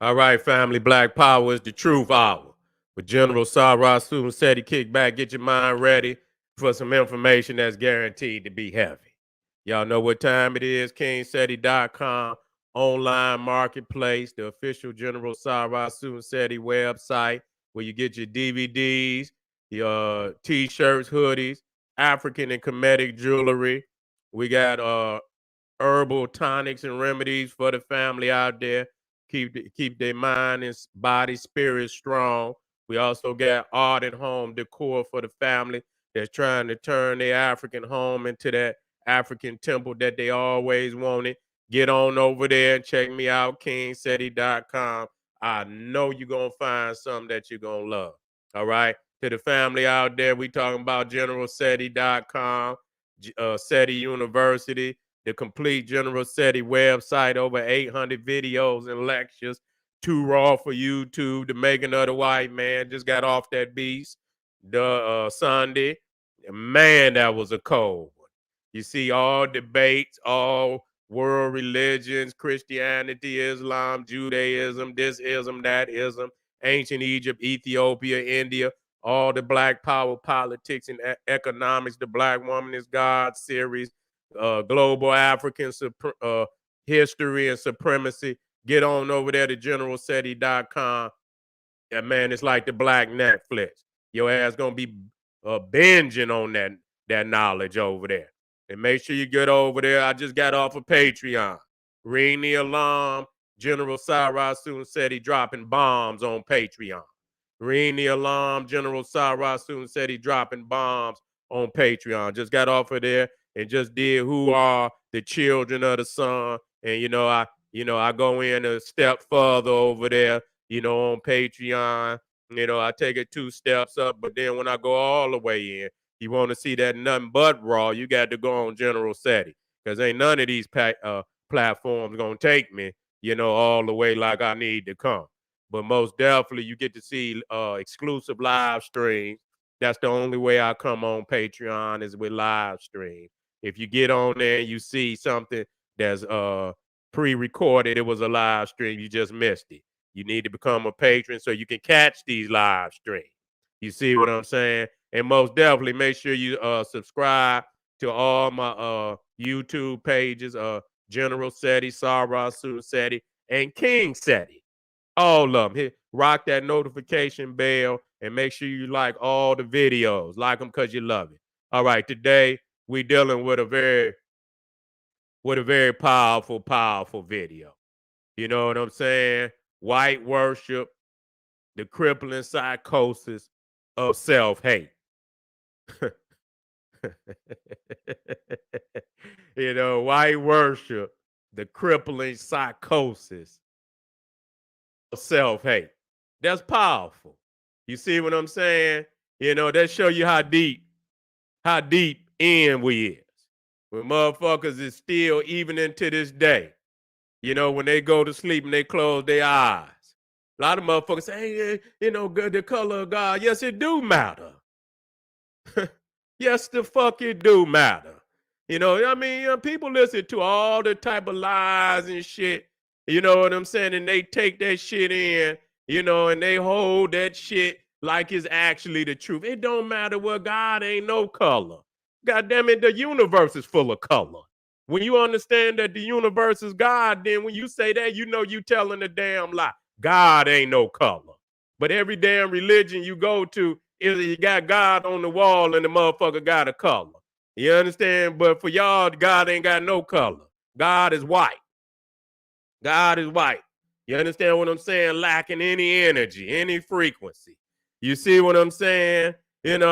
All right, family, Black Power is the truth hour. With General Sara, Suten, Seti, kick back, get your mind ready for some information that's guaranteed to be heavy. Y'all know what time it is, KingSeti.com, online marketplace, the official General Sara, Suten, Seti website, where you get your DVDs, your t-shirts, hoodies, African and Kemetic jewelry. We got herbal tonics and remedies for the family out there. Keep their mind and body, spirit strong. We also got art and home decor for the family that's trying to turn their African home into that African temple that they always wanted. Get on over there and check me out, kingseti.com. I know you're going to find something that you're going to love. All right. To the family out there, we talking about generalseti.com, Seti University, the complete General Seti website, over 800 videos and lectures, too raw for YouTube. The Making of the White Man just got off that beast the Sunday. Man, that was a cold one. You see all debates, all world religions, Christianity, Islam, Judaism, this ism, that ism, ancient Egypt, Ethiopia, India, all the Black Power politics and economics, the Black Woman is God series, global African history and supremacy. Get on over there to generalseti.com. Yeah, man, it's like the Black Netflix. Your ass gonna be binging on that knowledge over there. And make sure you get over there. I just got off of Patreon. Ring the alarm. General Sara Suten Seti dropping bombs on Patreon. Ring the alarm. General Sara Suten Seti dropping bombs on Patreon. Just got off of there and just did Who Are the Children of the Sun. And I go in a step further over there, on Patreon. I take it 2 steps up, but then when I go all the way in, you want to see that nothing but raw, you got to go on General Seti, because ain't none of these platforms going to take me, all the way like I need to come. But most definitely, you get to see exclusive live streams. That's the only way I come on Patreon is with live stream. If you get on there and you see something that's pre-recorded, it was a live stream, you just missed it. You need to become a patron so you can catch these live streams. You see what I'm saying? And most definitely make sure you subscribe to all my YouTube pages, General Seti, Sara Suten Seti, and King Seti. All of them. Rock that notification bell and make sure you like all the videos. Like them because you love it. All right, today we dealing with a very powerful, powerful video. You know what I'm saying? White worship, the crippling psychosis of self-hate. White worship, the crippling psychosis of self-hate. That's powerful. You see what I'm saying? That show you how deep in we is. When motherfuckers is still, even into this day, when they go to sleep and they close their eyes. A lot of motherfuckers say, hey, the color of God. Yes, it do matter. Yes, the fuck it do matter. People listen to all the type of lies and shit. You know what I'm saying? And they take that shit in, and they hold that shit like it's actually the truth. It don't matter what, God ain't no color. God damn it, the universe is full of color. When you understand that the universe is God, then when you say that, you telling a damn lie. God ain't no color. But every damn religion you go to, you got God on the wall and the motherfucker got a color. You understand? But for y'all, God ain't got no color. God is white. God is white. You understand what I'm saying? Lacking any energy, any frequency. You see what I'm saying? And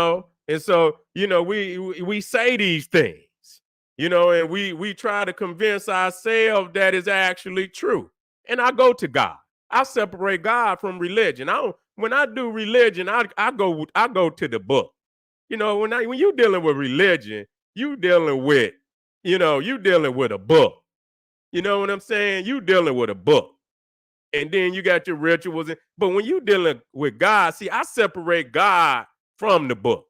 so, we say these things, and we try to convince ourselves that is actually true. And I go to God. I separate God from religion. When I do religion, I go to the book. When you dealing with religion, you dealing with a book. You know what I'm saying? You dealing with a book. And then you got your rituals. But when you dealing with God, see, I separate God from the book,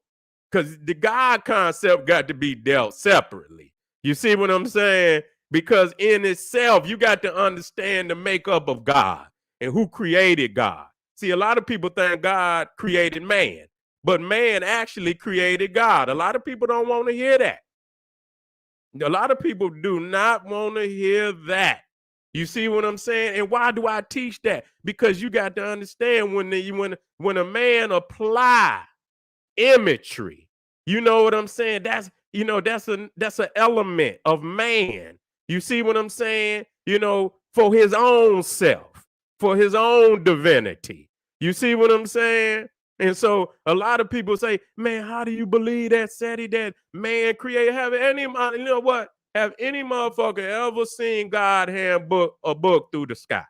because the God concept got to be dealt separately. You see what I'm saying? Because in itself, you got to understand the makeup of God. and who created God. See, a lot of people think God created man, but man actually created God. A lot of people don't want to hear that. A lot of people do not want to hear that. You see what I'm saying? And why do I teach that? Because you got to understand when a man apply imagery, you know what I'm saying? That's an element of man. You see what I'm saying? For his own self, for his own divinity. You see what I'm saying? And so a lot of people say, man, how do you believe that, Seti, that man created heaven? You know what? Have any motherfucker ever seen God hand a book through the sky?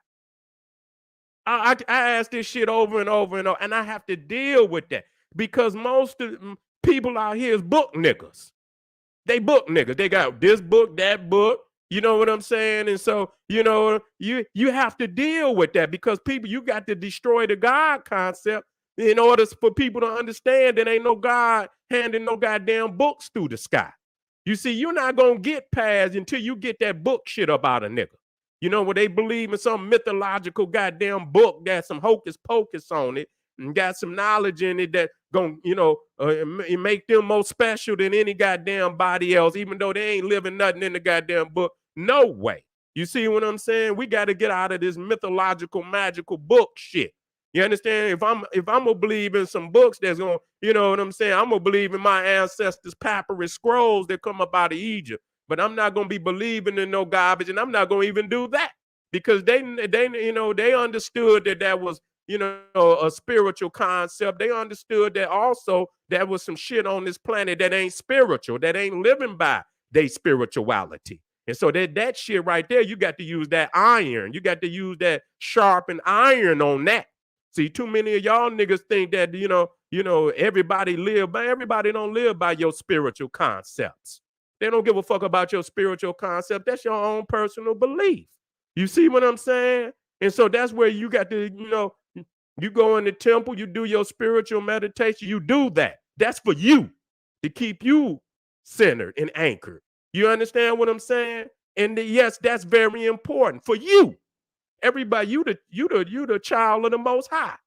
I ask this shit over and over and over, and I have to deal with that because most of people out here is book niggas. They book niggas. They got this book, that book. You know what I'm saying? And so, you have to deal with that because people, you got to destroy the God concept in order for people to understand that ain't no God handing no goddamn books through the sky. You see, you're not going to get past until you get that book shit up out of nigga. Where they believe in some mythological goddamn book that some hocus pocus on it and got some knowledge in it that make them more special than any goddamn body else, even though they ain't living nothing in the goddamn book. No way. You see what I'm saying? We got to get out of this mythological, magical book shit. You understand? If I'm gonna believe in some books that's gonna, you know what I'm saying? I'm gonna believe in my ancestors' papyrus scrolls that come up out of Egypt. But I'm not gonna be believing in no garbage, and I'm not gonna even do that because they understood that was a spiritual concept. They understood that also there was some shit on this planet that ain't spiritual, that ain't living by their spirituality. And so that shit right there, you got to use that iron. You got to use that sharpened iron on that. See, too many of y'all niggas think that everybody don't live by your spiritual concepts. They don't give a fuck about your spiritual concept. That's your own personal belief. You see what I'm saying? And so that's where you got to, you go in the temple, you do your spiritual meditation, you do that. That's for you, to keep you centered and anchored. You understand what I'm saying? And yes, that's very important for you. Everybody, you the child of the Most High.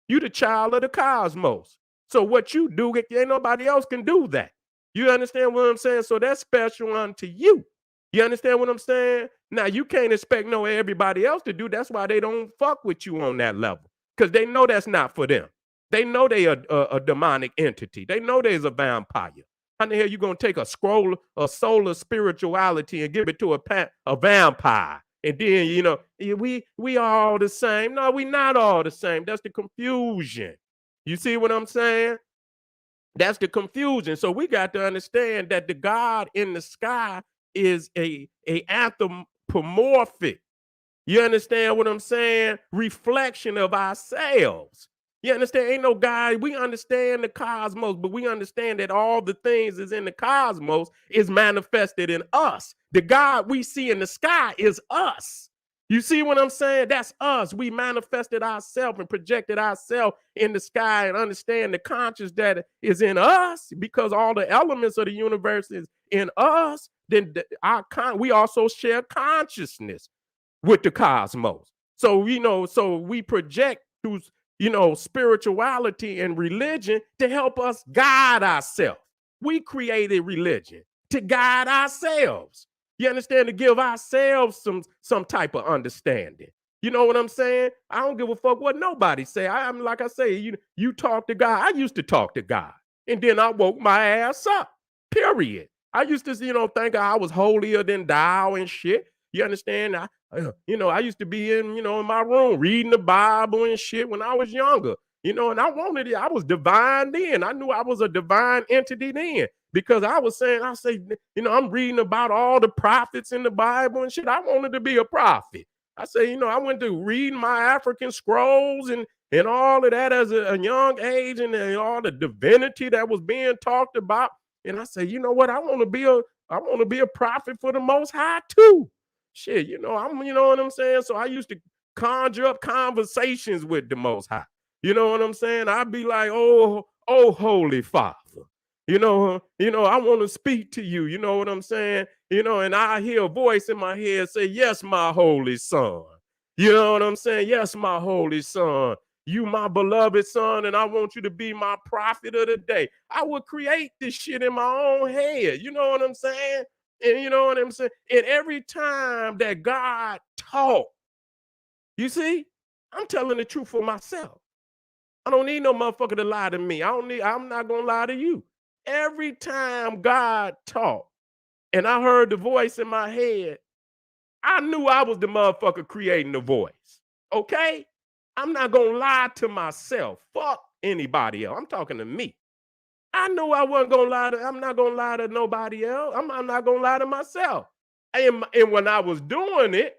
You the child of the cosmos. So what you do, ain't nobody else can do that. You understand what I'm saying? So that's special unto you. You understand what I'm saying? Now, you can't expect everybody else to do. That's why they don't fuck with you on that level, because they know that's not for them. They know they are a demonic entity. They know there's a vampire. How the hell you gonna take a solar spirituality and give it to a vampire? And then, we are all the same. No, we not all the same. That's the confusion. You see what I'm saying? That's the confusion. So we got to understand that the God in the sky is a anthropomorphic. You understand what I'm saying? Reflection of ourselves. You understand? Ain't no God. We understand the cosmos, but we understand that all the things is in the cosmos is manifested in us. The God we see in the sky is us. You see what I'm saying? That's us. We manifested ourselves and projected ourselves in the sky and understand the conscious that is in us, because all the elements of the universe is in us. Then we also share consciousness with the cosmos. So, so we project through, spirituality and religion to help us guide ourselves. We created religion to guide ourselves. You understand? To give ourselves some type of understanding. You know what I'm saying? I don't give a fuck what nobody say. I'm like I say, you talk to God. I used to talk to God, and then I woke my ass up. Period. I used to, think I was holier than thou and shit. You understand? I used to be in my room reading the Bible and shit when I was younger. And I wanted it. I was divine then. I knew I was a divine entity then, because I'm reading about all the prophets in the Bible and shit. I wanted to be a prophet. I say, I went to read my African scrolls and all of that as a young age, and all the divinity that was being talked about. And I say, you know what? I want to be a prophet for the Most High too. Shit, you know what I'm saying? So I used to conjure up conversations with the Most High. You know what I'm saying? I'd be like, oh, Holy Father. I want to speak to you. You know what I'm saying? And I hear a voice in my head say, yes, my holy son. You know what I'm saying? Yes, my holy son. You my beloved son, and I want you to be my prophet of the day. I would create this shit in my own head. You know what I'm saying? And you know what I'm saying? And every time that God talk, you see, I'm telling the truth for myself. I don't need no motherfucker to lie to me. I'm not gonna lie to you. Every time God talk and I heard the voice in my head, I knew I was the motherfucker creating the voice. Okay? I'm not gonna lie to myself. Fuck anybody else. I'm talking to me. I knew I wasn't gonna lie to, I'm not gonna lie to nobody else. I'm not gonna lie to myself. And when I was doing it,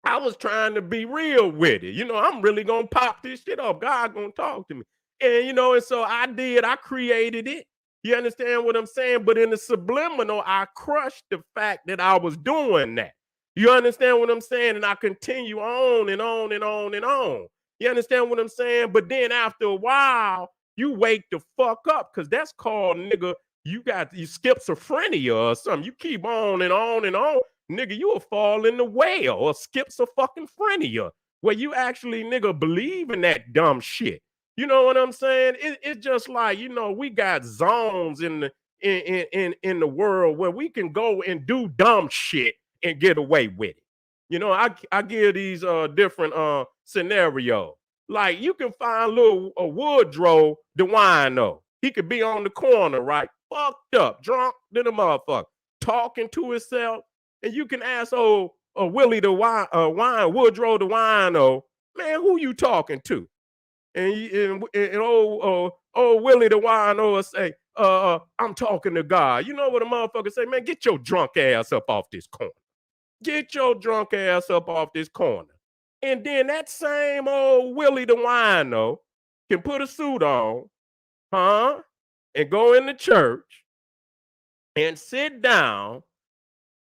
I was trying to be real with it. You know, I'm really gonna pop this shit off. God gonna talk to me. And you know, and so I did, I created it. You understand what I'm saying? But in the subliminal, I crushed the fact that I was doing that. You understand what I'm saying? And I continue on and on and on and on. You understand what I'm saying? But then after a while, you wake the fuck up because that's called, nigga, you schizophrenia or something. You keep on and on and on, nigga, you will fall in the well or schizophrenia, where you actually, nigga, believe in that dumb shit. You know what I'm saying? It's just like, you know, we got zones in the world where we can go and do dumb shit and get away with it. You know, I give these different scenarios. Like you can find little Woodrow the wino. He could be on the corner, right? Fucked up, drunk than a motherfucker, talking to himself. And you can ask Willie the Woodrow the wino, man, who you talking to? And old Willie the wino will say, I'm talking to God. You know what a motherfucker say, man, get your drunk ass up off this corner. Get your drunk ass up off this corner. And then that same old Willie the wino can put a suit on, huh? And go into church and sit down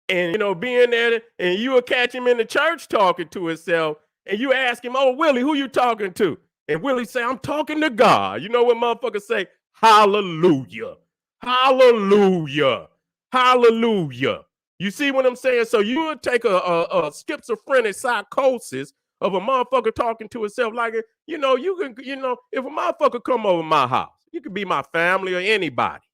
and, you know, being there, and you will catch him in the church talking to himself, and you ask him, oh, Willie, who you talking to? And Willie say, I'm talking to God. You know what motherfuckers say? Hallelujah. Hallelujah. Hallelujah. You see what I'm saying? So you would take a schizophrenic psychosis of a motherfucker talking to himself like, you know, you can, you know, if a motherfucker come over my house, you could be my family or anybody.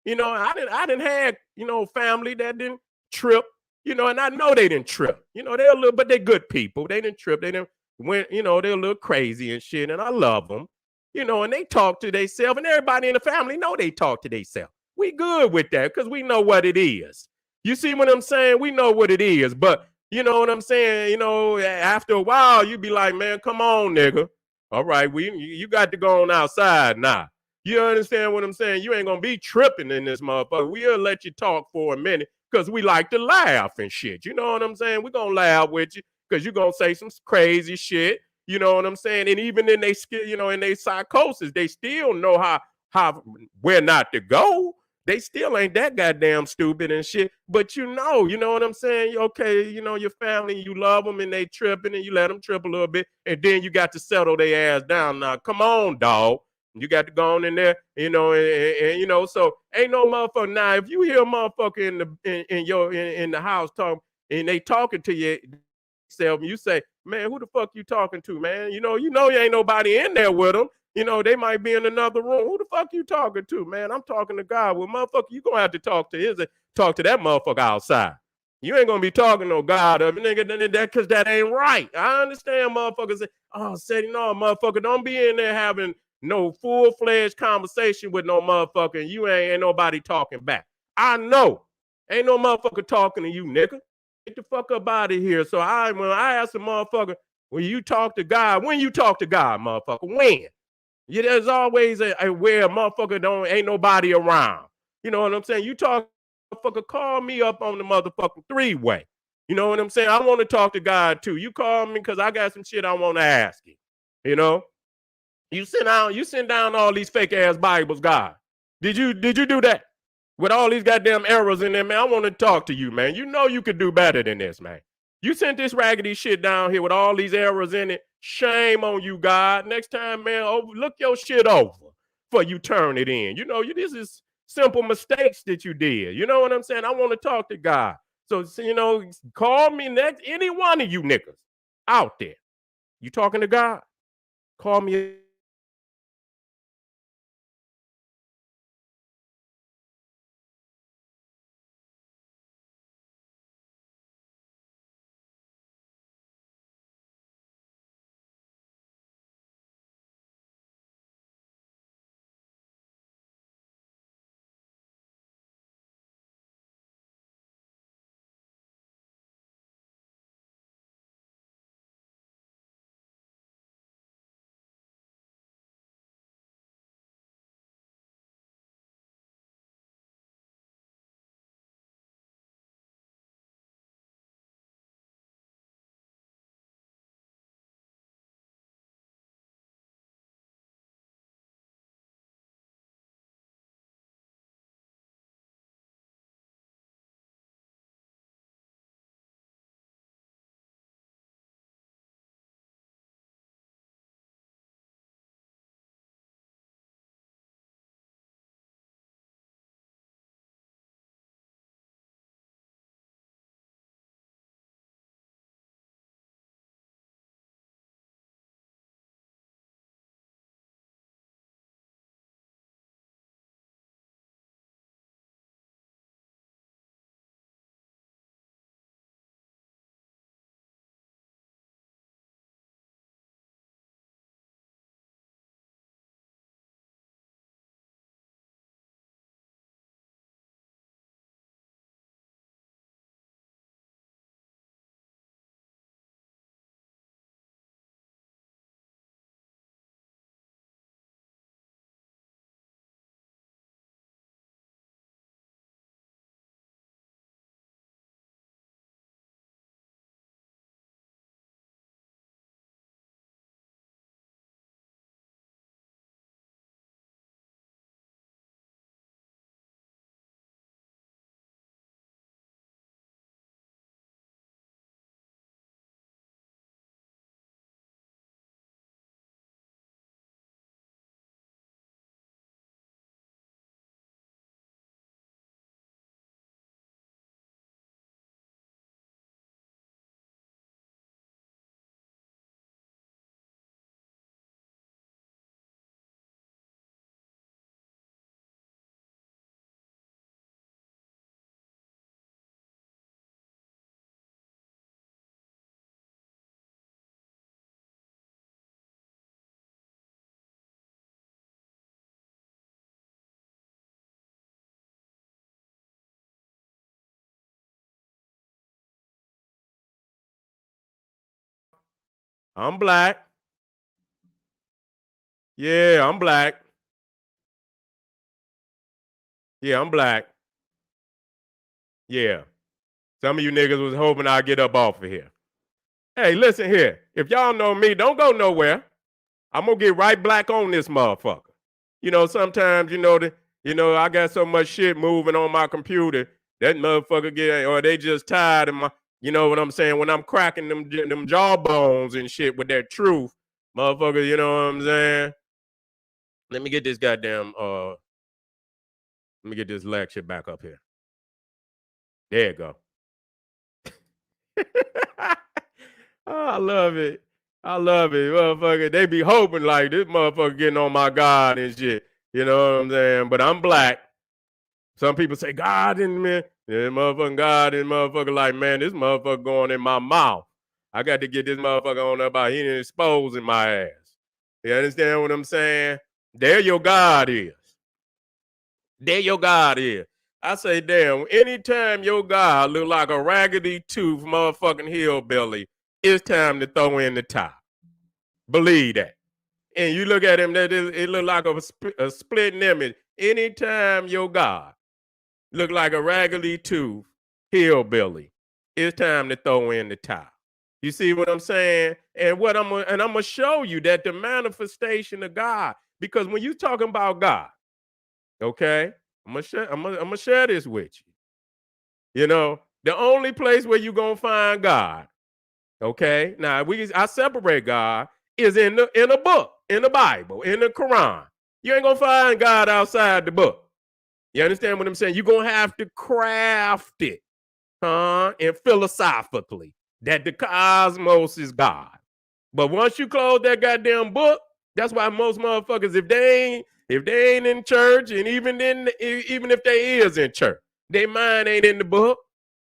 You know, I didn't have, you know, family that didn't trip, you know, and I know they didn't trip. You know, they're a little, but they're good people. They didn't trip. They didn't went, you know, they're a little crazy and shit, and I love them. You know, and they talk to themselves, and everybody in the family know they talk to themselves. We good with that because we know what it is. You see what I'm saying? We know what it is, but you know what I'm saying? You know, after a while, you be like, man, come on, nigga. All right, you got to go on outside now. You understand what I'm saying? You ain't gonna be tripping in this motherfucker. We'll let you talk for a minute because we like to laugh and shit. You know what I'm saying? We're gonna laugh with you because you're gonna say some crazy shit. You know what I'm saying? And even in they you know, in their psychosis, they still know how where not to go. They still ain't that goddamn stupid and shit. But you know what I'm saying? Okay, you know, your family, you love them and they tripping and you let them trip a little bit. And then you got to settle their ass down. Now, come on, dog. You got to go on in there, you know, and you know, so ain't no motherfucker. Now, if you hear a motherfucker in the house talking and they talking to you self, and you say, man, who the fuck you talking to, man? You ain't nobody in there with them. You know, they might be in another room. Who the fuck you talking to, man? I'm talking to God. Well, motherfucker, you gonna have to talk to that motherfucker outside. You ain't gonna be talking to God of nigga that because that ain't right. I understand motherfuckers say, oh, Seti, no, motherfucker, don't be in there having no full-fledged conversation with no motherfucker, and you ain't nobody talking back. I know. Ain't no motherfucker talking to you, nigga. Get the fuck up out of here. So when I ask a motherfucker, when you talk to God, motherfucker, when? Yeah, there's always a where a motherfucker ain't nobody around. You know what I'm saying? You talk, motherfucker, call me up on the motherfucking three-way. You know what I'm saying? I want to talk to God too. You call me because I got some shit I want to ask you. You know? You send down all these fake ass Bibles, God. Did you do that? With all these goddamn errors in there, man, I want to talk to you, man. You know you could do better than this, man. You sent this raggedy shit down here with all these errors in it. Shame on you, God. Next time, man, look your shit over before you turn it in. You know, this is simple mistakes that you did. You know what I'm saying? I want to talk to God. So, you know, call me next, any one of you niggas. out there. You talking to God? Call me. I'm black. Yeah, I'm black. Yeah, I'm black. Yeah. Some of you niggas was hoping I'd get up off of here. Hey, listen here. If y'all know me, don't go nowhere. I'm gonna get right black on this motherfucker. Sometimes I got so much shit moving on my computer that motherfucker get, or they just tired of my, you know what I'm saying? When I'm cracking them jawbones and shit with that truth, motherfucker. You know what I'm saying? Let me get this goddamn let me get this lecture back up here. There you go. Oh, I love it. I love it. Motherfucker, they be hoping like this motherfucker getting on my God and shit. You know what I'm saying? But I'm black. Some people say God in me. Yeah, motherfucking God and motherfucker like, man, this motherfucker going in my mouth. I got to get this motherfucker on up out here exposing my ass. You understand what I'm saying? There your God is. There your God is. I say, damn, anytime your God look like a raggedy tooth motherfucking hillbilly, it's time to throw in the top. Believe that. And you look at him, it look like a splitting image. Anytime your God look like a raggedy tooth hillbilly, it's time to throw in the top. You see what I'm saying? And I'm gonna show you that the manifestation of God, because when you talking about God, okay, I'm gonna share this with you. The only place where you gonna find God, okay? Now I separate God is in a book, in the Bible, in the Quran. You ain't gonna find God outside the book. You understand what I'm saying? You're gonna have to craft it, huh? And philosophically. that the cosmos is God. But once you close that goddamn book, that's why most motherfuckers, if they ain't in church, and even if they is in church, their mind ain't in the book.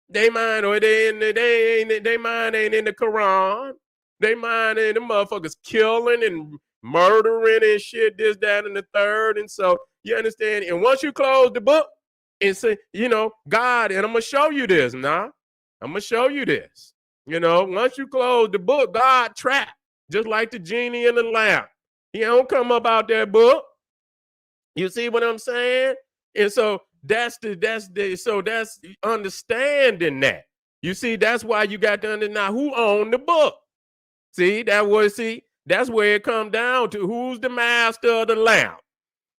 They mind or they mind ain't in the Quran. They mind in the motherfuckers killing and murdering and shit, this, that, and the third. And so you understand. And once you close the book and say, God, and I'm gonna show you this now. I'm gonna show you this. Once you close the book, God trapped, just like the genie in the lamp. He don't come up out that book. You see what I'm saying? And so that's understanding that. You see, that's why you got to understand now who owned the book. That's where it comes down to who's the master of the lamp.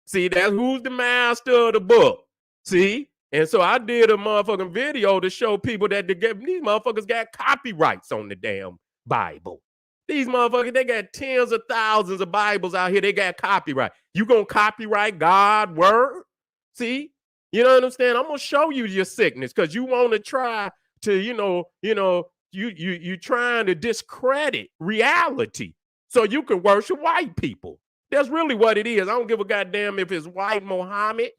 See, that's who's the master of the book. See? And so I did a motherfucking video to show people that these motherfuckers got copyrights on the damn Bible. These motherfuckers, they got tens of thousands of Bibles out here. They got copyright. You gonna copyright God's word? See? You know what I'm saying? I'm gonna show you your sickness because you want to try to, you trying to discredit reality so you can worship white people. That's really what it is. I don't give a goddamn if it's white Muhammad.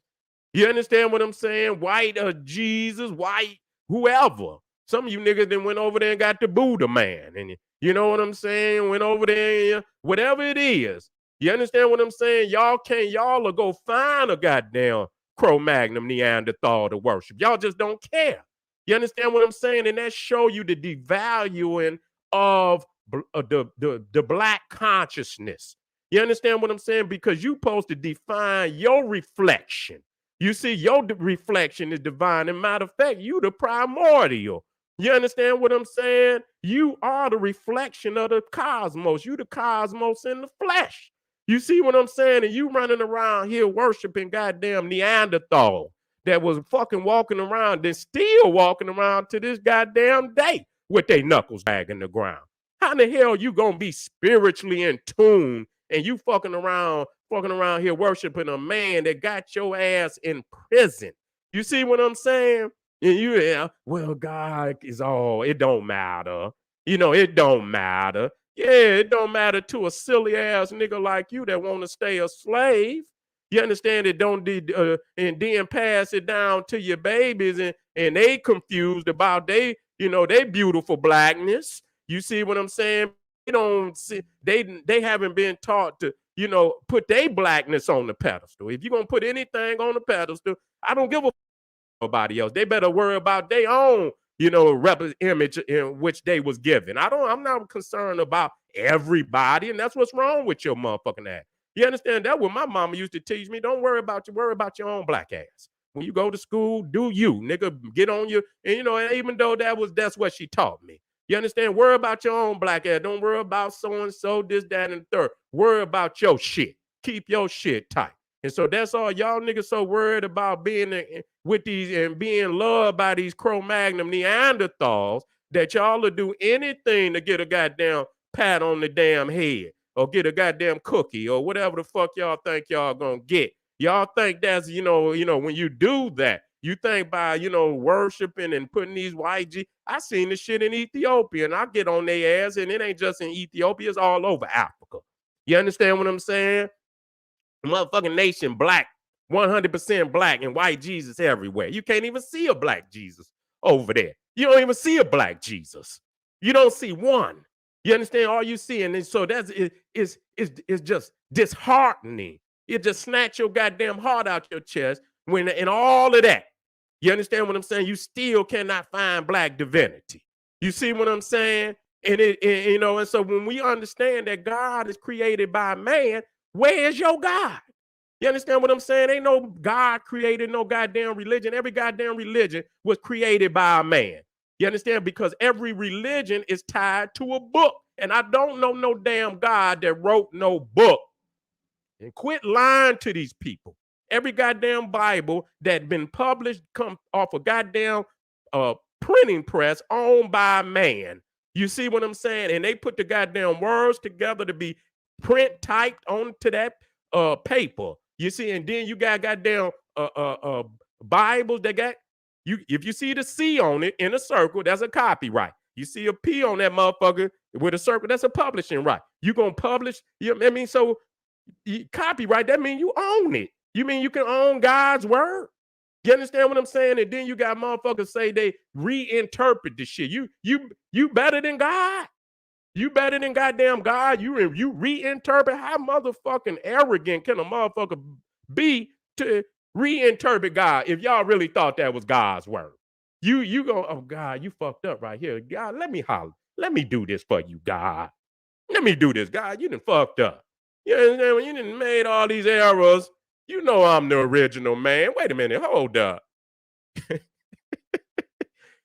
You understand what I'm saying? White Jesus, white whoever. Some of you niggas then went over there and got the Buddha man. And you know what I'm saying? Went over there and whatever it is. You understand what I'm saying? Y'all will go find a goddamn Cro-Magnon Neanderthal to worship. Y'all just don't care. You understand what I'm saying? And that show you the devaluing of the black consciousness. You understand what I'm saying? Because you're supposed to define your reflection. You see, your reflection is divine. And matter of fact, you the primordial. You understand what I'm saying? You are the reflection of the cosmos. You the cosmos in the flesh. You see what I'm saying? And you running around here worshiping goddamn Neanderthal that was fucking walking around and still walking around to this goddamn day with their knuckles dragging the ground. How in the hell you gonna be spiritually in tune and you fucking around here worshiping a man that got your ass in prison? You see what I'm saying? And well, God is all, it don't matter. It don't matter. Yeah, it don't matter to a silly ass nigga like you that want to stay a slave. You understand it? And then pass it down to your babies and they confused about they beautiful blackness. You see what I'm saying? You don't see they haven't been taught to, put their blackness on the pedestal. If you're gonna put anything on the pedestal, I don't give a nobody else. They better worry about their own, image in which they was given. I'm not concerned about everybody, and that's what's wrong with your motherfucking ass. You understand? That's what my mama used to teach me. Don't worry about your own black ass. When you go to school, do you, nigga, get on your, and even though that's what she taught me. You understand? Worry about your own black ass. Don't worry about so-and-so, this, that, and the third. Worry about your shit. Keep your shit tight. And so that's all y'all niggas so worried about being with these and being loved by these Cro-Magnon Neanderthals that y'all will do anything to get a goddamn pat on the damn head or get a goddamn cookie or whatever the fuck y'all think y'all gonna get. Y'all think that's, when you do that, you think by, worshiping and putting these white I seen this shit in Ethiopia and I get on their ass and it ain't just in Ethiopia, it's all over Africa. You understand what I'm saying? Motherfucking nation black, 100% black and white Jesus everywhere. You can't even see a black Jesus over there. You don't even see a black Jesus. You don't see one. You understand? All you see, and so that's is just disheartening. It just snatch your goddamn heart out your chest when and all of that. You understand what I'm saying? You still cannot find black divinity. You see what I'm saying? And so when we understand that God is created by man, where is your God? You understand what I'm saying? Ain't no God created no goddamn religion. Every goddamn religion was created by a man. You understand? Because every religion is tied to a book. And I don't know no damn God that wrote no book. And quit lying to these people. Every goddamn Bible that been published come off a goddamn printing press owned by a man. You see what I'm saying? And they put the goddamn words together to be print typed onto that paper. You see, and then you got goddamn Bibles that got you. If you see the C on it in a circle, that's a copyright. You see a P on that motherfucker with a circle, that's a publishing right. You gonna publish, you know what I mean? So copyright, that means you own it. You mean you can own God's word? You understand what I'm saying? And then you got motherfuckers say they reinterpret the shit. You better than God. You better than goddamn God. You reinterpret. How motherfucking arrogant can a motherfucker be to reinterpret God if y'all really thought that was God's word? You go, oh God, you fucked up right here. God, let me holler. Let me do this for you, God. Let me do this, God. You done fucked up. You understand? When you done made all these errors, you know I'm the original man. Wait a minute, hold up.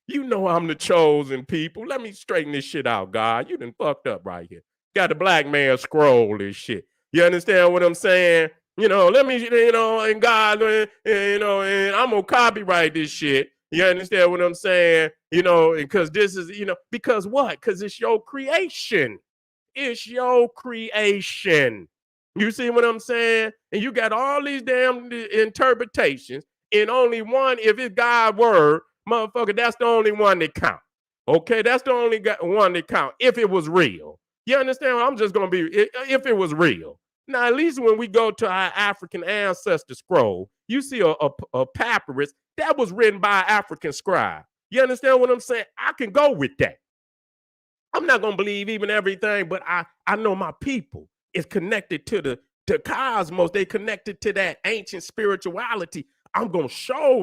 You know I'm the chosen people. Let me straighten this shit out, God. You done fucked up right here. Got the black man scroll this shit. You understand what I'm saying? You know, let me, you know, and God, you know, and I'm gonna copyright this shit. You understand what I'm saying? You know, because this is, you know, because what? Because it's your creation. It's your creation. You see what I'm saying? And you got all these damn interpretations, and only one, if it's God's word, motherfucker, that's the only one that count. Okay, that's the only one that count if it was real. You understand? I'm just gonna be if it was real. Now, at least when we go to our African ancestor scroll, you see a papyrus that was written by an African scribe. You understand what I'm saying? I can go with that. I'm not gonna believe even everything, but I know my people is connected to the cosmos. They connected to that ancient spirituality. I'm gonna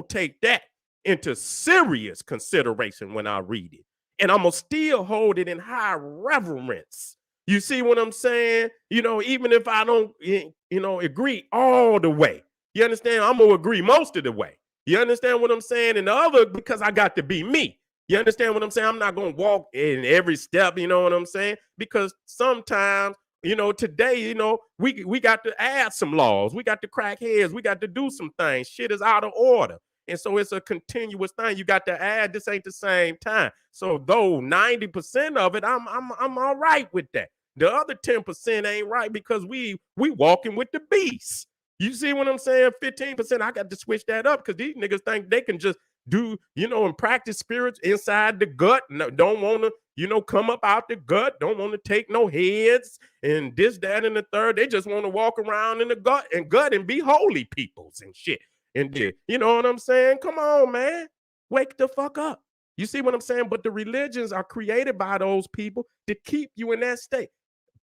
take that into serious consideration when I read it, and I'm gonna still hold it in high reverence. You see what I'm saying? You know, even if I don't, you know, agree all the way. You understand? I'm gonna agree most of the way. You understand what I'm saying? And the other, because I got to be me. You understand what I'm saying? I'm not going to walk in every step, you know what I'm saying? Because sometimes, you know, today, you know, we got to add some laws. We got to crack heads. We got to do some things. Shit is out of order. And so it's a continuous thing. You got to add. This ain't the same time. So though 90% of it, I'm all right with that. The other 10% ain't right because we walking with the beast. You see what I'm saying? 15%, I got to switch that up because these niggas think they can just do, you know, and practice spirits inside the gut. No, don't want to, you know, come up out the gut. Don't want to take no heads and this, that, and the third. They just want to walk around in the gut and be holy peoples and shit. And you know what I'm saying? Come on, man. Wake the fuck up. You see what I'm saying? But the religions are created by those people to keep you in that state.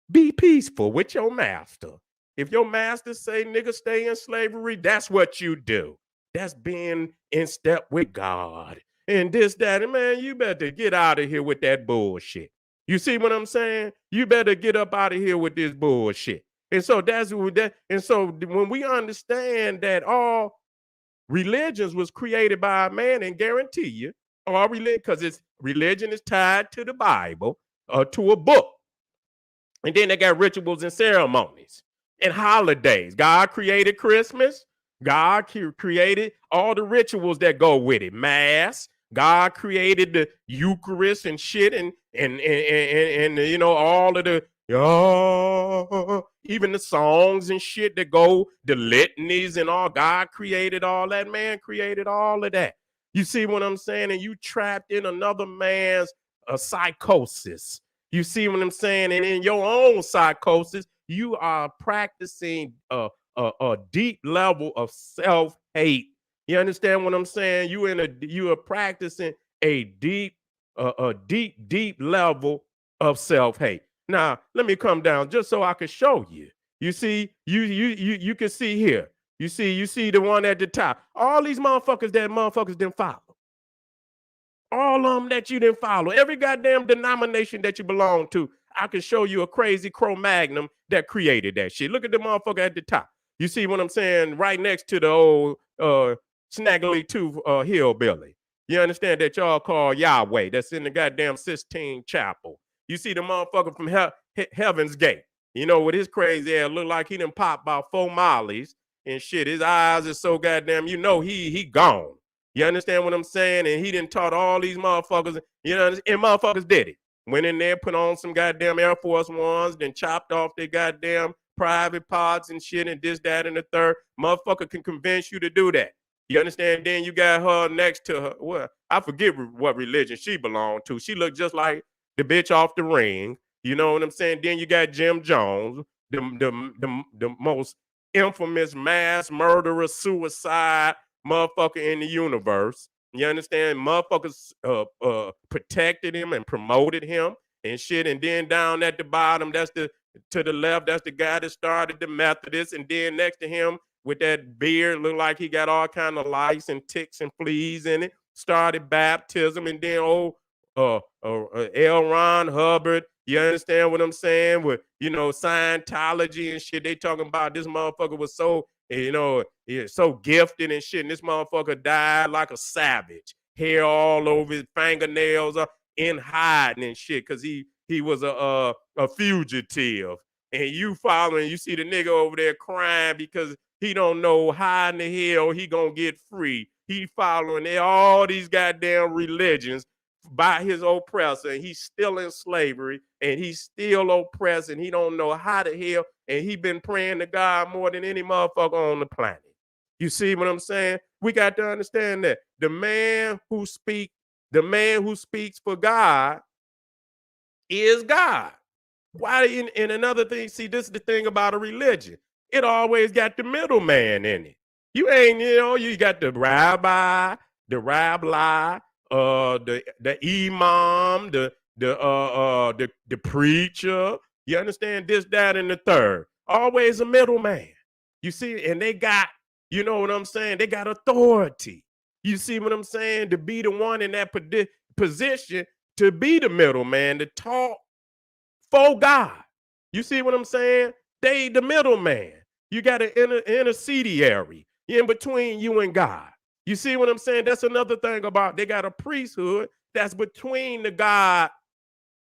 Be peaceful with your master. If your master say, nigga, stay in slavery, that's what you do. That's being in step with God. And this, that, and man, you better get out of here with that bullshit. You see what I'm saying? You better get up out of here with this bullshit. And so that's what that. And so when we understand that all religions was created by a man, and guarantee you, all religion, because religion is tied to the Bible, to a book. And then they got rituals and ceremonies and holidays. God created Christmas. God created all the rituals that go with it. Mass. God created the Eucharist and shit, and you know, all of the even the songs and shit that go, the litanies and all. God created all that. Man created all of that. You see what I'm saying? And you trapped in another man's psychosis. You see what I'm saying? And in your own psychosis, you are practicing a deep level of self-hate. You understand what I'm saying? You are practicing a deep level of self-hate. Now, let me come down just so I can show you. You see, you can see here. You see the one at the top. All these motherfuckers didn't follow. All of them that you didn't follow. Every goddamn denomination that you belong to, I can show you a crazy Cro-Magnon that created that shit. Look at the motherfucker at the top. You see what I'm saying? Right next to the old snaggly tooth hillbilly. You understand that y'all call Yahweh. That's in the goddamn Sistine Chapel. You see the motherfucker from Heaven's Gate. You know, with his crazy ass, look like he done popped about 4 mollies and shit. His eyes are so goddamn, you know, he gone. You understand what I'm saying? And he done taught all these motherfuckers, you know, and motherfuckers did it. Went in there, put on some goddamn Air Force Ones, then chopped off their goddamn private pods and shit and this, that, and the third. Motherfucker can convince you to do that. You understand? Then you got her next to her. Well, I forget what religion she belonged to. She looked just like the bitch off The Ring. You know what I'm saying? Then you got Jim Jones, the most infamous mass murderer, suicide motherfucker in the universe. You understand? Motherfuckers protected him and promoted him and shit. And then down at the bottom, to the left, that's the guy that started the Methodists. And then next to him, with that beard, looked like he got all kind of lice and ticks and fleas in it. Started baptism, and then L. Ron Hubbard. You understand what I'm saying? With Scientology and shit. They talking about this motherfucker was so so gifted and shit. And this motherfucker died like a savage, hair all over his fingernails, in hiding and shit, because he was a fugitive. And you following, you see the nigga over there crying because he don't know how in the hell he gonna get free. He following all these goddamn religions by his oppressor, and he's still in slavery, and he's still oppressed, and he don't know how the hell, and he been praying to God more than any motherfucker on the planet. You see what I'm saying? We got to understand that the man who speaks for God is God. Why? And another thing, see, this is the thing about a religion. It always got the middleman in it. You ain't, you got the rabbi, the imam, the preacher. You understand? This, that, and the third. Always a middleman. You see, and they got, you know what I'm saying? They got authority. You see what I'm saying? To be the one in that position, to be the middleman, to talk for God. You see what I'm saying? They the middleman. You got an intermediary in between you and God. You see what I'm saying? That's another thing about they got a priesthood that's between the God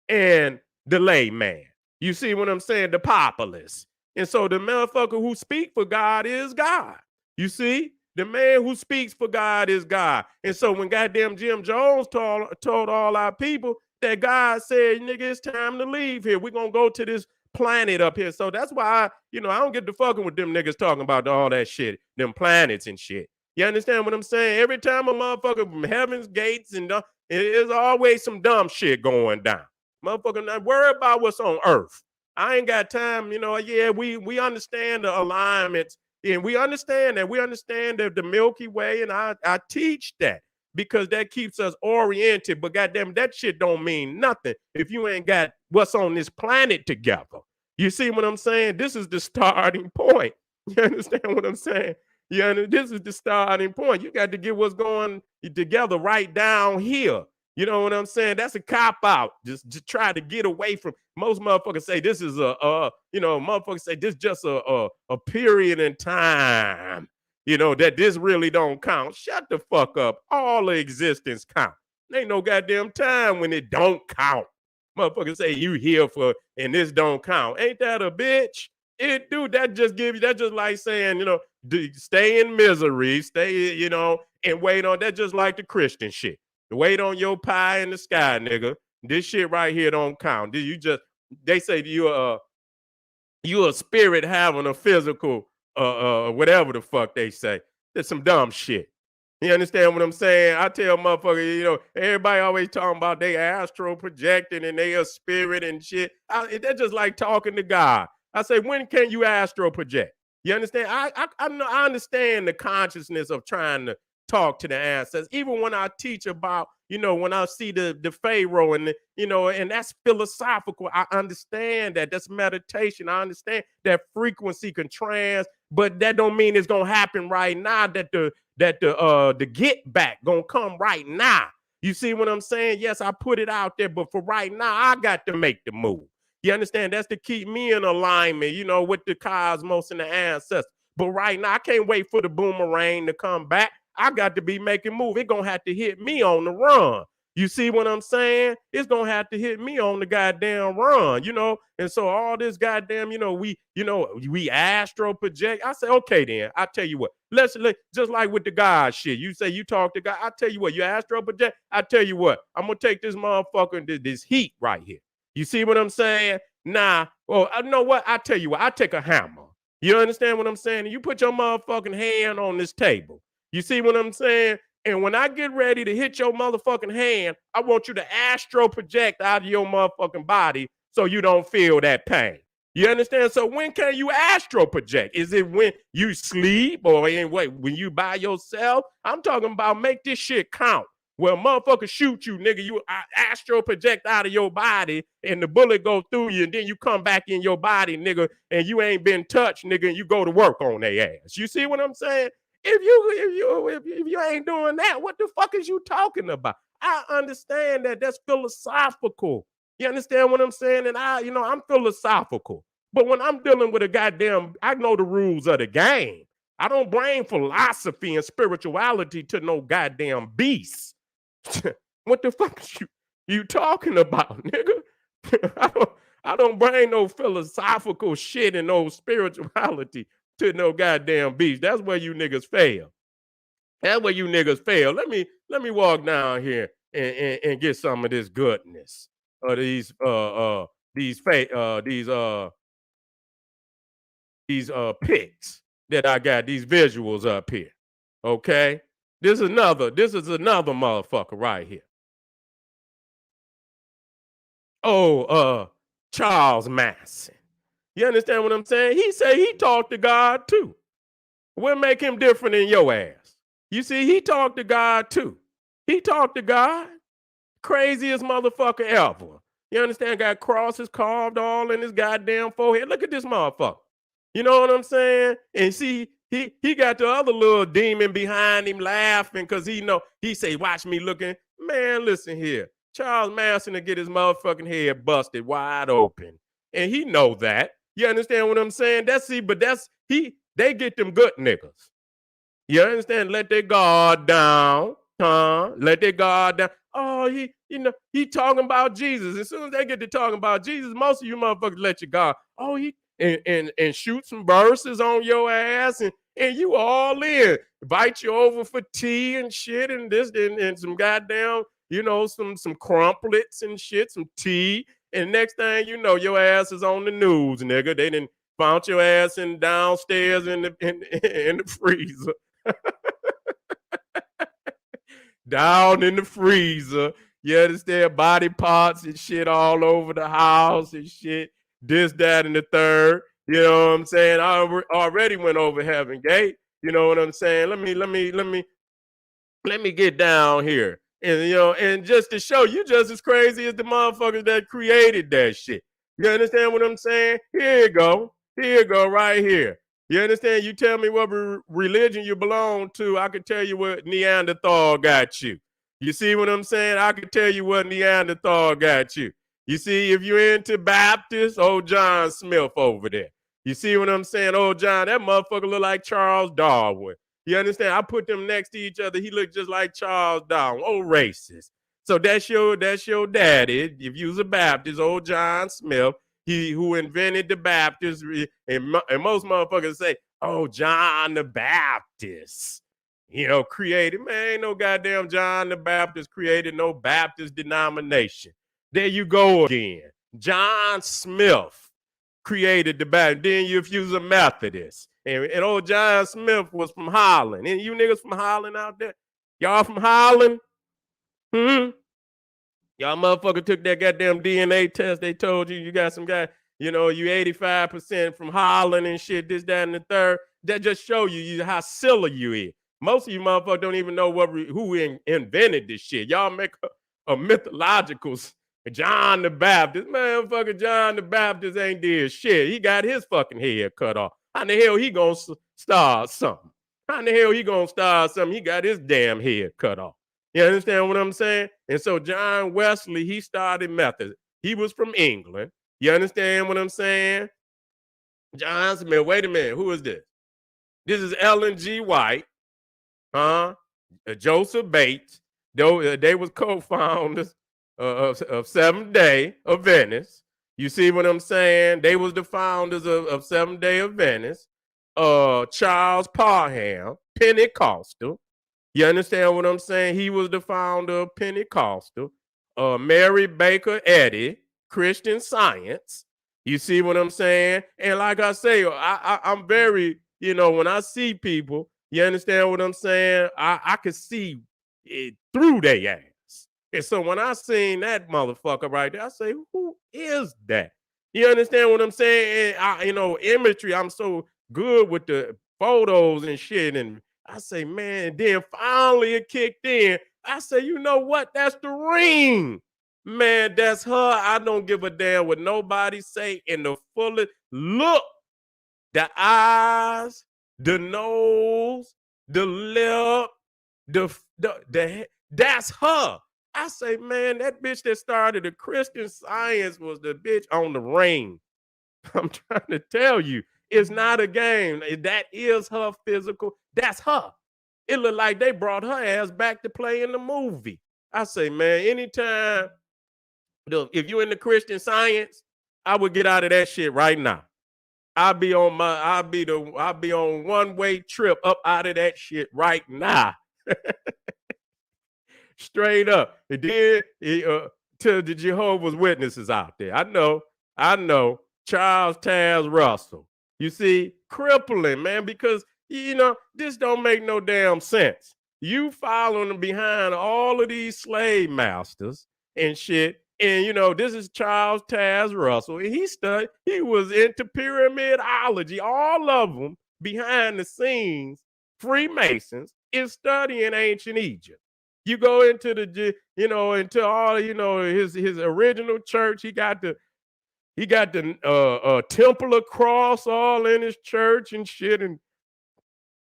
and the layman. You see what I'm saying? The populace. And so the motherfucker who speak for God is God. You see? The man who speaks for God is God. And so when goddamn Jim Jones told all our people that God said, nigga, it's time to leave here. We're going to go to this planet up here. So that's why, I don't get to fucking with them niggas talking about all that shit, them planets and shit. You understand what I'm saying? Every time a motherfucker from heaven's gates and there's always some dumb shit going down. Motherfucker, not worry about what's on earth. I ain't got time, yeah, we understand the alignments, and we understand that. We understand the Milky Way, and I teach that because that keeps us oriented. But goddamn, that shit don't mean nothing if you ain't got what's on this planet together. You see what I'm saying? This is the starting point. You understand what I'm saying? Yeah, this is the starting point. You got to get what's going together right down here. You know what I'm saying? That's a cop out. Just try to get away from. Most motherfuckers say this is motherfuckers say this just a period in time. That this really don't count. Shut the fuck up. All of existence count. Ain't no goddamn time when it don't count. Motherfuckers say you here for and this don't count. Ain't that a bitch? It do. That just like saying, stay in misery, stay, and wait on that, just like the Christian shit. Wait on your pie in the sky, nigga. This shit right here don't count. They say you a spirit having a physical, whatever the fuck they say. That's some dumb shit. You understand what I'm saying? I tell motherfuckers, everybody always talking about they astral projecting and they a spirit and shit. They're just like talking to God. I say, when can you astral project? You understand? I understand the consciousness of trying to talk to the ancestors. Even when I teach about, when I see the Pharaoh and and that's philosophical. I understand that. That's meditation. I understand that frequency can but that don't mean it's gonna happen right now. That the get back gonna come right now. You see what I'm saying? Yes, I put it out there, but for right now, I got to make the move. You understand? That's to keep me in alignment, with the cosmos and the ancestors. But right now, I can't wait for the boomerang to come back. I got to be making move. It's going to have to hit me on the run. You see what I'm saying? It's going to have to hit me on the goddamn run, And so all this goddamn, we astro project. I say, okay, then I tell you what, let's just like with the God shit. You say you talk to God. I tell you what, you astro project. I tell you what, I'm going to take this motherfucker, this heat right here. You see what I'm saying? Nah. Well, I know what? I tell you what, I take a hammer. You understand what I'm saying? You put your motherfucking hand on this table. You see what I'm saying? And when I get ready to hit your motherfucking hand, I want you to astro project out of your motherfucking body so you don't feel that pain. You understand? So when can you astro project? Is it when you sleep or when you by yourself? I'm talking about make this shit count. Well, motherfucker shoot you, nigga, you astro project out of your body and the bullet go through you and then you come back in your body, nigga, and you ain't been touched, nigga, and you go to work on their ass. You see what I'm saying? If you ain't doing that, what the fuck is you talking about? I understand that that's philosophical. You understand what I'm saying? And I'm philosophical. But when I'm dealing with I know the rules of the game. I don't bring philosophy and spirituality to no goddamn beast. What the fuck is you talking about, nigga? I don't bring no philosophical shit and no spirituality to no goddamn beast. That's where you niggas fail. That's where you niggas fail. Let me walk down here and get some of this goodness. These pics that I got, these visuals up here. Okay? This is another motherfucker right here. Oh, Charles Manson. You understand what I'm saying? He say he talked to God too. What make him different than your ass? You see, he talked to God too. He talked to God. Craziest motherfucker ever. You understand? Got crosses carved all in his goddamn forehead. Look at this motherfucker. You know what I'm saying? And see, he got the other little demon behind him laughing because he say, watch me looking. Man, listen here. Charles Manson to get his motherfucking head busted wide open. And he know that. You understand what I'm saying? They get them good niggas. You understand? Let their guard down. Let their guard down. Oh, he talking about Jesus. As soon as they get to talking about Jesus, most of you motherfuckers let your guard. Oh, and shoot some verses on your ass and you all in. Invite you over for tea and shit and this and some goddamn, some crumplets and shit, some tea. And next thing you know, your ass is on the news, nigga. They didn't found your ass in downstairs in the freezer. Down in the freezer. You understand? Body parts and shit all over the house and shit. This, that, and the third. You know what I'm saying? I already went over Heaven Gate. You know what I'm saying? Let me get down here. And just to show you just as crazy as the motherfuckers that created that shit. You understand what I'm saying? Here you go. Here you go, right here. You understand? You tell me what religion you belong to, I can tell you what Neanderthal got you. You see what I'm saying? I can tell you what Neanderthal got you. You see, if you're into Baptist, old John Smith over there. You see what I'm saying? Old John, that motherfucker look like Charles Darwin. You understand? I put them next to each other. He looked just like Charles Darwin. Old racist. So that's your daddy. If you was a Baptist, old John Smith, he who invented the Baptist, and most motherfuckers say, oh, John the Baptist, created. Man, ain't no goddamn John the Baptist created no Baptist denomination. There you go again. John Smith created the Baptist. Then if you was a Methodist. And old John Smith was from Holland. And you niggas from Holland out there? Y'all from Holland? Y'all motherfucker took that goddamn DNA test. They told you got some guy, you 85% from Holland and shit, this, that, and the third. That just show you how silly you is. Most of you motherfuckers don't even know who invented this shit. Y'all make a mythological John the Baptist. Motherfucker John the Baptist ain't did shit. He got his fucking head cut off. How in the hell he gonna start something? How in the hell he gonna start something? He got his damn head cut off. You understand what I'm saying? And so John Wesley, he started Methodist. He was from England. You understand what I'm saying? John Smith, wait a minute. Who is this? This is Ellen G. White. Joseph Bates. They was co-founders of Seventh Day Adventist. You see what I'm saying? They was the founders of Seventh Day Adventist. Charles Parham, Pentecostal. You understand what I'm saying? He was the founder of Pentecostal. Mary Baker Eddy, Christian Science. You see what I'm saying? And like I say, I'm very, when I see people, You understand what I'm saying? I could see it through their ass. And so when I seen that motherfucker right there, I say, who is that? You understand what I'm saying? And imagery, I'm so good with the photos and shit. And I say, man, then finally it kicked in. I say, you know what? That's the ring. Man, that's her. I don't give a damn what nobody say in the fullest look. The eyes, the nose, the lip, that's her. I say, man, that bitch that started the Christian Science was the bitch on the ring. I'm trying to tell you, it's not a game. That is her physical. That's her. It looked like they brought her ass back to play in the movie. I say, man, anytime, if you're in the Christian Science, I would get out of that shit right now. I'll be on one-way trip up out of that shit right now. Straight up. And then to the Jehovah's Witnesses out there. I know. Charles Taz Russell. You see, crippling, man, because this don't make no damn sense. You following behind all of these slave masters and shit. And this is Charles Taz Russell. And he was into pyramidology. All of them behind the scenes, Freemasons, is studying ancient Egypt. You go into into all his original church. He got the Temple of Cross all in his church and shit, and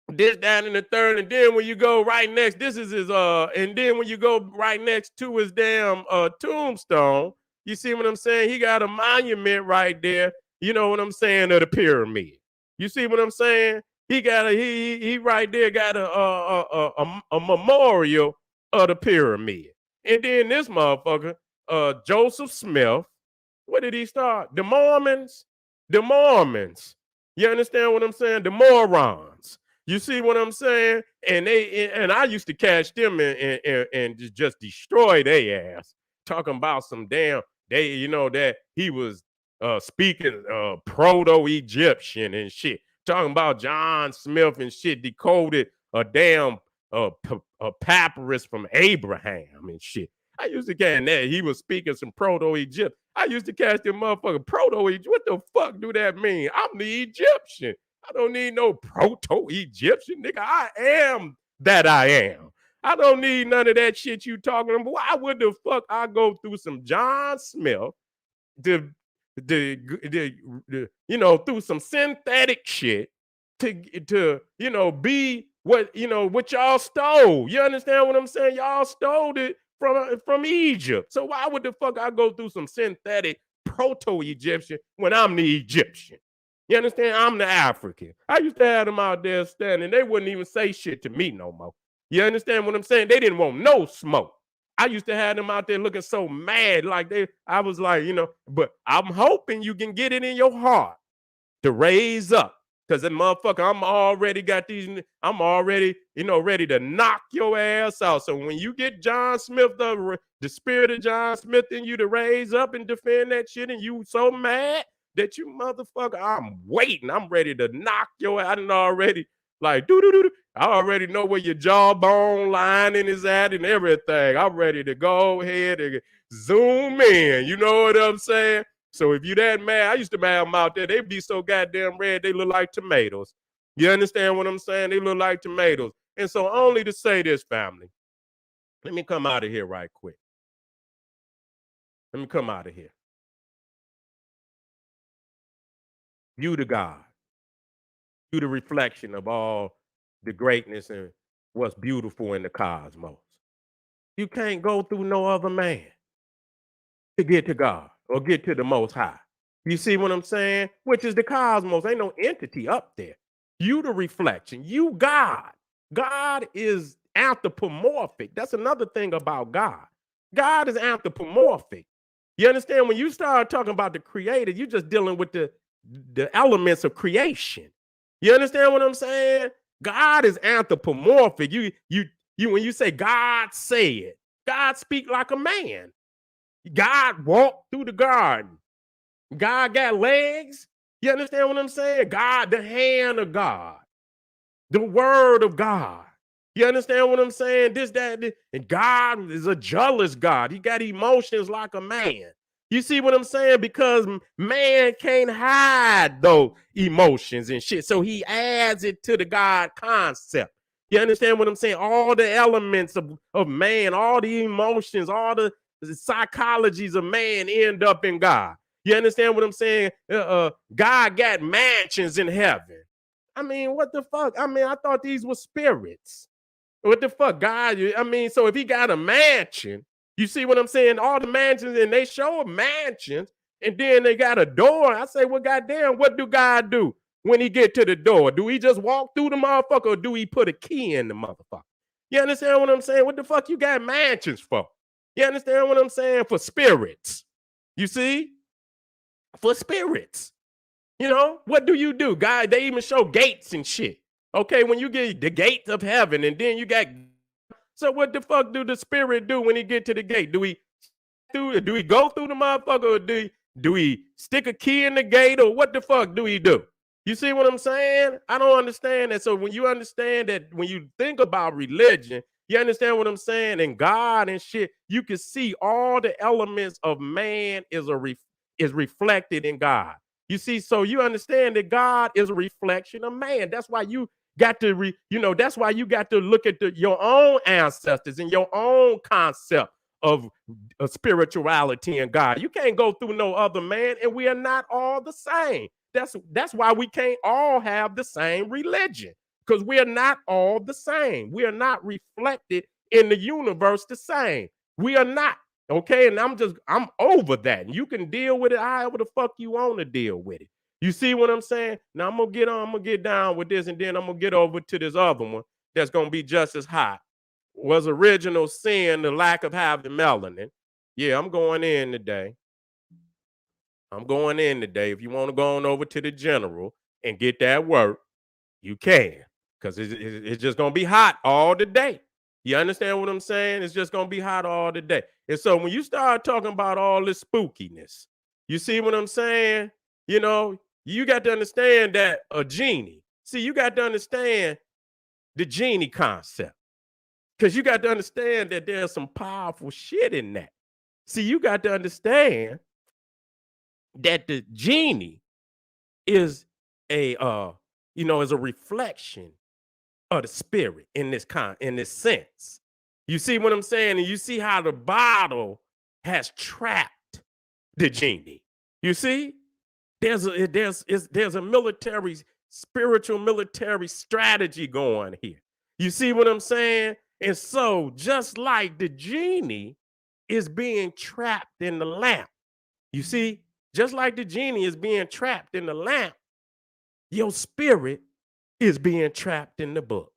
this, that, and the third. And then when you go right next, this is his and then when you go right next to his damn tombstone, you see what I'm saying? He got a monument right there, you know what I'm saying, of the pyramid. You see what I'm saying? He got he right there got a memorial of the pyramid. And then this motherfucker, Joseph Smith, what did he start? The Mormons. You understand what I'm saying? The morons. You see what I'm saying? And I used to catch them and just destroy their ass, talking about some damn that he was speaking proto-Egyptian and shit, talking about John Smith and shit decoded a damn a papyrus from Abraham and shit. I used to catch that he was speaking some proto-Egypt. I used to catch them motherfucking proto-Egypt. What the fuck do that mean? I'm the Egyptian. I don't need no proto-Egyptian, nigga. I am that I am. I don't need none of that shit you talking about. Why would the fuck I go through some John Smith, through some synthetic shit to be what y'all stole? You understand what I'm saying? Y'all stole it from Egypt. So why would the fuck I go through some synthetic proto-Egyptian when I'm the Egyptian? You understand? I'm the African. I used to have them out there standing. They wouldn't even say shit to me no more. You understand what I'm saying? They didn't want no smoke. I used to have them out there looking so mad, like I was like, but I'm hoping you can get it in your heart to raise up. Because that motherfucker, I'm already ready to knock your ass out. So when you get John Smith, the spirit of John Smith in you to raise up and defend that shit, and you so mad that you motherfucker, I'm waiting. I'm ready to knock your ass. I done already, like, do. I already know where your jawbone lining is at and everything. I'm ready to go ahead and zoom in. You know what I'm saying? So if you that mad, I used to mad them out there. They be so goddamn red, they look like tomatoes. You understand what I'm saying? They look like tomatoes. And so only to say this, family, let me come out of here right quick. Let me come out of here. You the God. You the reflection of all the greatness and what's beautiful in the cosmos. You can't go through no other man to get to God or get to the Most High. You see what I'm saying? Which is the cosmos. Ain't no entity up there. You the reflection. You God. God is anthropomorphic. That's another thing about God. God is anthropomorphic. You understand? When you start talking about the creator, you're just dealing with the elements of creation. You understand what I'm saying? God is anthropomorphic. You when you say God said, God speak like a man. God walked through the garden. God got legs. You understand what I'm saying? God, the hand of God. The word of God. You understand what I'm saying? This, that, this. And God is a jealous God. He got emotions like a man. You see what I'm saying? Because man can't hide those emotions and shit. So he adds it to the God concept. You understand what I'm saying? All the elements of man, all the emotions, all the psychologies of man end up in God. You understand what I'm saying? God got mansions in heaven. I mean, what the fuck? I mean, I thought these were spirits. What the fuck, God? I mean, so if he got a mansion, you see what I'm saying? All the mansions, and they show mansions, and then they got a door. I say, well, goddamn, what do God do when he get to the door? Do he just walk through the motherfucker, or do he put a key in the motherfucker? You understand what I'm saying? What the fuck you got mansions for? You understand what I'm saying? For spirits. You see? For spirits. You know, what do? God, they even show gates and shit. Okay, when you get the gates of heaven, and then you got, so what the fuck do the spirit do when he get to the gate? Do he go through the motherfucker, or do he stick a key in the gate, or what the fuck do he do? You see what I'm saying? I don't understand that. So when you understand that, when you think about religion, you understand what I'm saying, and God and shit, you can see all the elements of man is reflected in God. You see, so you understand that God is a reflection of man. That's why you got to, that's why you got to look at your own ancestors and your own concept of spirituality and God. You can't go through no other man, and we are not all the same. That's why we can't all have the same religion, because we are not all the same. We are not reflected in the universe the same. We are not. Okay, and I'm over that. And you can deal with it however the fuck you want to deal with it. You see what I'm saying? Now I'm gonna get down with this, and then I'm gonna get over to this other one that's gonna be just as hot. Was original sin the lack of having melanin? Yeah, I'm going in today. I'm going in today. If you want to go on over to the general and get that work, you can, because it's just gonna be hot all the day. You understand what I'm saying? It's just gonna be hot all the day. And so when you start talking about all this spookiness, you see what I'm saying? You know, you got to understand that a genie. See, you got to understand the genie concept, because you got to understand that there's some powerful shit in that. See, you got to understand that the genie is is a reflection of the spirit in this sense. You see what I'm saying? And you see how the bottle has trapped the genie. You see? There's a spiritual military strategy going here. You see what I'm saying? And so just like the genie is being trapped in the lamp, you see, just like the genie is being trapped in the lamp, your spirit is being trapped in the book.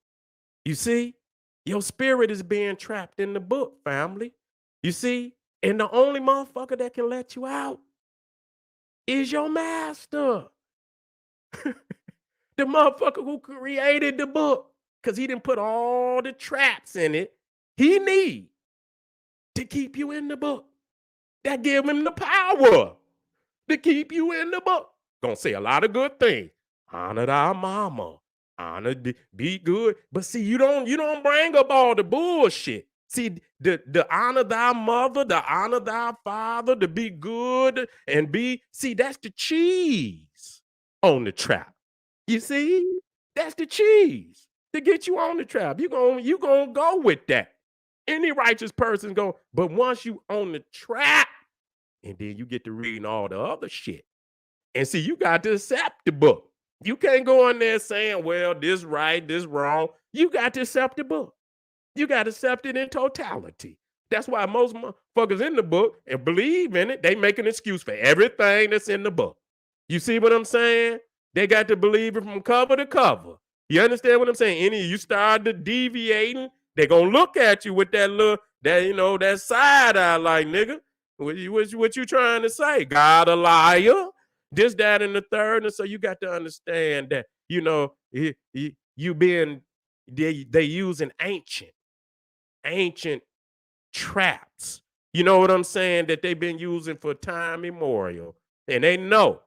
You see, your spirit is being trapped in the book, family. You see, and the only motherfucker that can let you out is your master. The motherfucker who created the book, because he didn't put all the traps in it he need to keep you in the book. That give him the power to keep you in the book. Gonna say a lot of good things. Honor thy mama. Honor, be good. But see, you don't bring up all the bullshit. See, the honor thy mother, the honor thy father, to be good and see, that's the cheese on the trap. You see? That's the cheese to get you on the trap. You gonna go with that. Any righteous person go, but once you on the trap, and then you get to reading all the other shit. And see, you got to accept the book. You can't go in there saying, well, this right, this wrong. You got to accept the book. You got to accept it in totality. That's why most motherfuckers in the book and believe in it, they make an excuse for everything that's in the book. You see what I'm saying? They got to believe it from cover to cover. You understand what I'm saying? Any you start to deviating, they gonna look at you with that side eye, like, nigga, what you trying to say? God a liar? This, that, and the third. And so you got to understand that, you being they using ancient traps. You know what I'm saying? That they've been using for time immemorial. And they know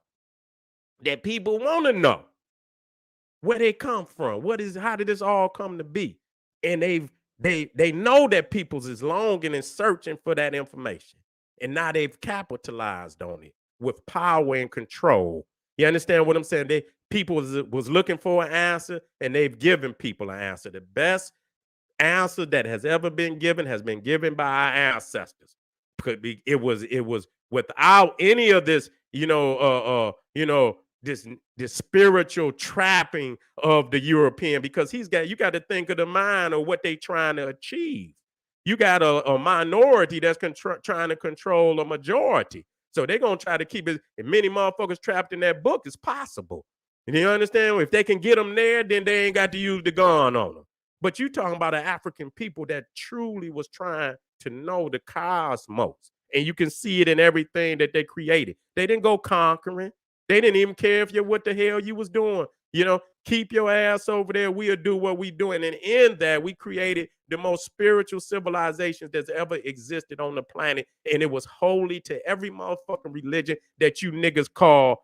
that people want to know where they come from, how did this all come to be? And they know that people's is longing and searching for that information. And now they've capitalized on it with power and control. You understand what I'm saying? People was looking for an answer, and they've given people an answer. The best answer that has been given by our ancestors. Could be it was without any of this, this spiritual trapping of the European, because you got to think of the mind of what they trying to achieve. You got a minority that's trying to control a majority. So they're gonna try to keep as many motherfuckers trapped in that book as possible. And you understand? If they can get them there, then they ain't got to use the gun on them. But you talking about an African people that truly was trying to know the cosmos. And you can see it in everything that they created. They didn't go conquering. They didn't even care if you what the hell you was doing. Keep your ass over there. We'll do what we doing. And in that, we created the most spiritual civilizations that's ever existed on the planet. And it was holy to every motherfucking religion that you niggas call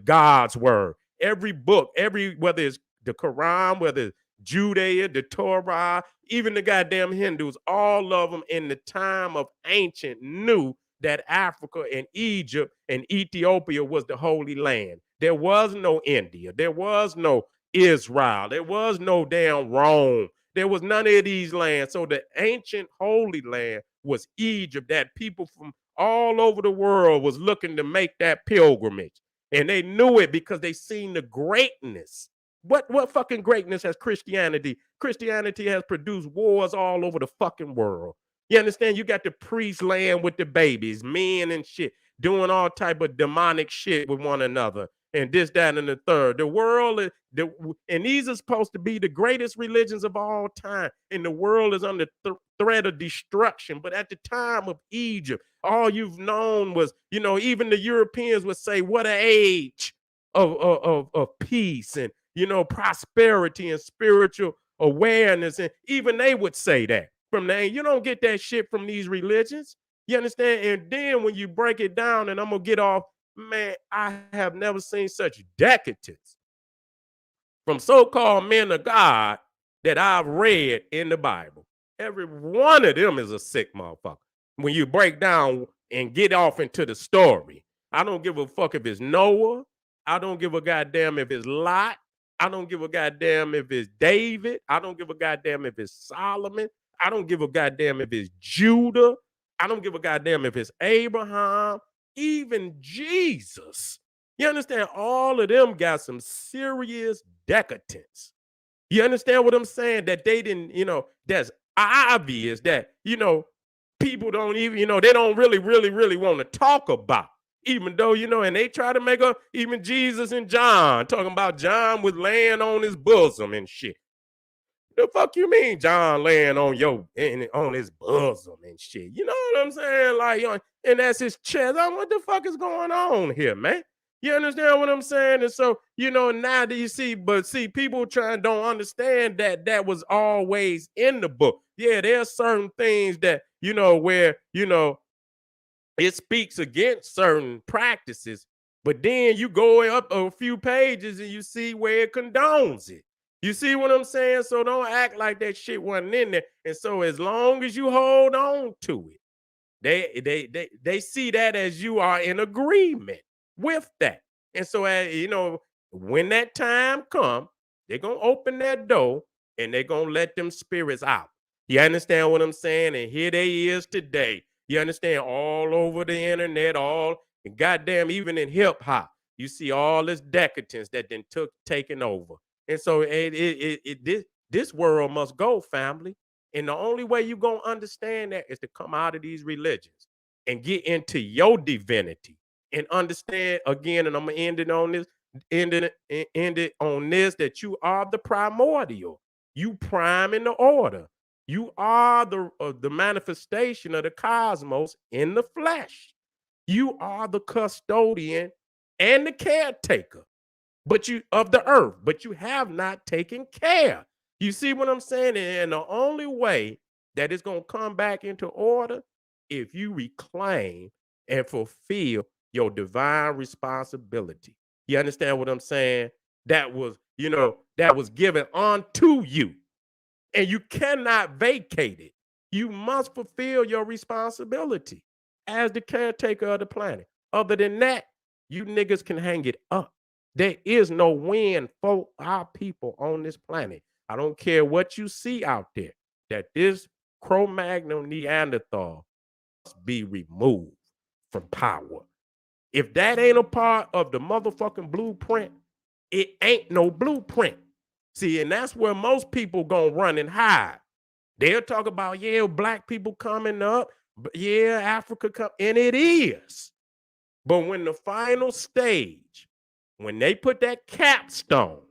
God's word. Every book, whether it's the Quran, whether it's Judaism, the Torah, even the goddamn Hindus, all of them in the time of ancient knew that Africa and Egypt and Ethiopia was the holy land. There was no India. There was no Israel. There was no damn Rome. There was none of these lands. So the ancient holy land was Egypt, that people from all over the world was looking to make that pilgrimage. And they knew it because they seen the greatness. What fucking greatness has Christianity? Christianity has produced wars all over the fucking world. You understand? You got the priests laying with the babies, men and shit, doing all type of demonic shit with one another, and this, that, and the third. The world is and these are supposed to be the greatest religions of all time. And the world is under threat of destruction. But at the time of Egypt, all you've known was, even the Europeans would say, what an age of peace and prosperity and spiritual awareness. And even they would say that from the you don't get that shit from these religions. You understand? And then when you break it down, and I'm gonna get off, man, I have never seen such decadence from so-called men of God that I've read in the Bible. Every one of them is a sick motherfucker. When you break down and get off into the story, I don't give a fuck if it's Noah. I don't give a goddamn if it's Lot. I don't give a goddamn if it's David. I don't give a goddamn if it's Solomon. I don't give a goddamn if it's Judah. I don't give a goddamn if it's Abraham, even Jesus. You understand? All of them got some serious decadence. You understand what I'm saying? That they didn't, that's obvious that, people don't even, they don't really, really, really want to talk about. Even though, and they try to make up even Jesus and John, talking about John was laying on his bosom and shit. The fuck you mean John laying on his bosom and shit? You know what I'm saying? Like, and that's his chest. What the fuck is going on here, man? You understand what I'm saying? And so, now do you see, people don't understand that was always in the book. Yeah, there's certain things that, where, it speaks against certain practices, but then you go up a few pages and you see where it condones it. You see what I'm saying? So don't act like that shit wasn't in there. And so as long as you hold on to it, they see that as you are in agreement with that. And so when that time comes, they're gonna open that door and they're gonna let them spirits out. You understand what I'm saying? And here they is today. You understand? All over the internet, and goddamn, even in hip hop, you see all this decadence that then taken over. And so this world must go, family. And the only way you're going to understand that is to come out of these religions and get into your divinity and understand again. And I'm going to end it on this, that you are the primordial. You prime in the order. You are the manifestation of the cosmos in the flesh. You are the custodian and the caretaker of the earth, but you have not taken care. You see what I'm saying? And the only way that it's going to come back into order, if you reclaim and fulfill your divine responsibility. You understand what I'm saying? That was that was given unto you. And you cannot vacate it. You must fulfill your responsibility as the caretaker of the planet. Other than that, you niggas can hang it up. There is no win for our people on this planet. I don't care what you see out there, that this Cro-Magnon Neanderthal must be removed from power. If that ain't a part of the motherfucking blueprint, it ain't no blueprint. See, and that's where most people gonna run and hide. They'll talk about, yeah, black people coming up, yeah, Africa come, and it is. But when the final stage, when they put that capstone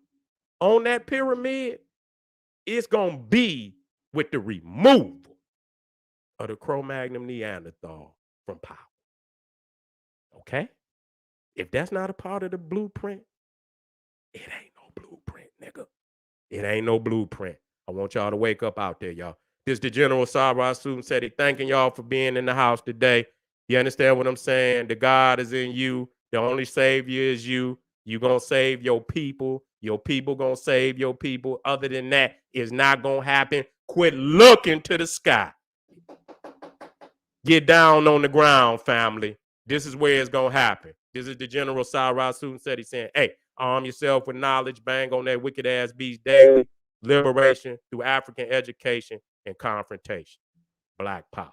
on that pyramid, it's gonna be with the removal of the Cro-Magnon Neanderthal from power. Okay? If that's not a part of the blueprint, it ain't no blueprint, nigga. It ain't no blueprint. I want y'all to wake up out there, y'all. This is the General Sara, Seti, thanking y'all for being in the house today. You understand what I'm saying? The God is in you. The only savior is you. You gonna save your people. Your people gonna save your people. Other than that, it's not gonna happen. Quit looking to the sky. Get down on the ground, family. This is where it's gonna happen. This is the General Sara Seti saying, hey, arm yourself with knowledge, bang on that wicked ass beast daily. Liberation through African education and confrontation. Black power.